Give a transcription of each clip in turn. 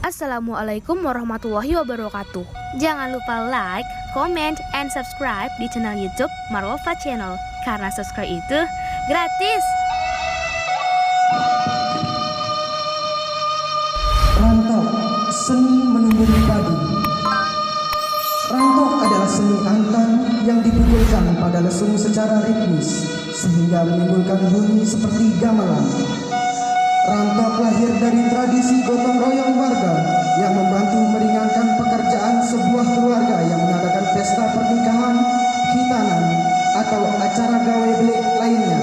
Assalamualaikum warahmatullahi wabarakatuh. Jangan lupa like, comment, and subscribe di channel YouTube Marwova Channel. Karena subscribe itu gratis. Rantok, seni menumbuh padi. Rantok adalah seni antan yang dipukulkan pada lesung secara ritmis sehingga menimbulkan bunyi seperti gamelan. Rantok lahir dari tradisi gotong royong warga yang membantu meringankan pekerjaan sebuah keluarga yang mengadakan pesta pernikahan, khitanan, atau acara gawe belik lainnya.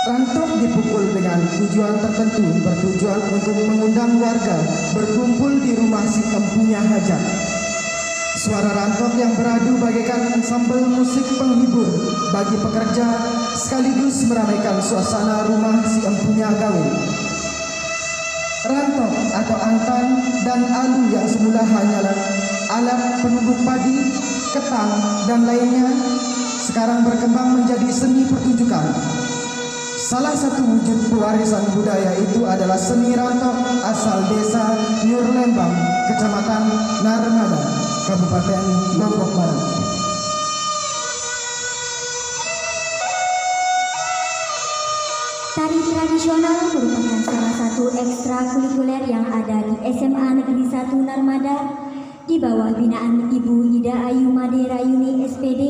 Rantok dipukul dengan tujuan tertentu, bertujuan untuk mengundang warga berkumpul di rumah si empunya hajat. Suara rantok yang beradu bagaikan ensemble musik penghibur bagi pekerja sekaligus meramaikan suasana rumah si empunya gawe. Rantok atau antan dan alu yang semula hanyalah alat penumbuk padi, ketang, dan lainnya sekarang berkembang menjadi seni pertunjukan. Salah satu wujud pewarisan budaya itu adalah seni rantok asal desa Nyur Lembang, Kecamatan Narmada, Kabupaten Lombok Barat. Tari tradisional merupakan salah satu ekstrakurikuler yang ada di SMA Negeri 1 Narmada di bawah binaan Ibu Ida Ayu Made Rayuni SPD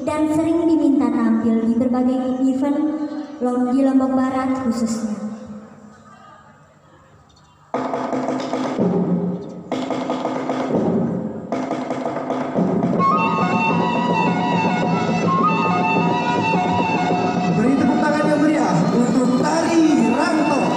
dan sering diminta tampil di berbagai event di Lombok Barat khususnya. Beri tepuk tangan yang meriah untuk Tari Rantok.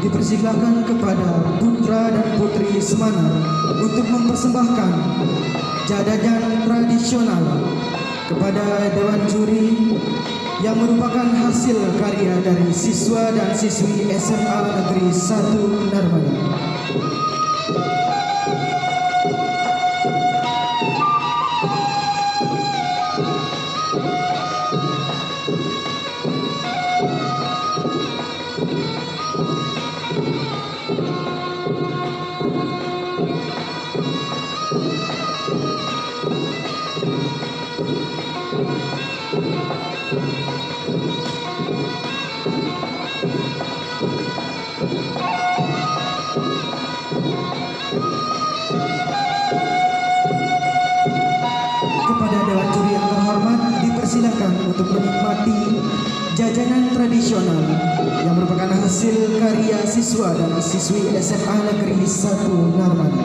dipersilakan kepada putra dan putri Sman untuk mempersembahkan jajanan tradisional kepada Dewan Juri yang merupakan hasil karya dari siswa dan siswi SMA Negeri 1 Narmada. Kepada Dewan Juri yang terhormat dipersilakan untuk menikmati jajanan tradisional yang merupakan hasil karya siswa dan siswi SMA Negeri 1 Narmada.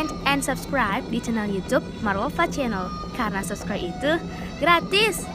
comment, and subscribe di channel YouTube Marwolfa Channel. Karena subscribe itu gratis.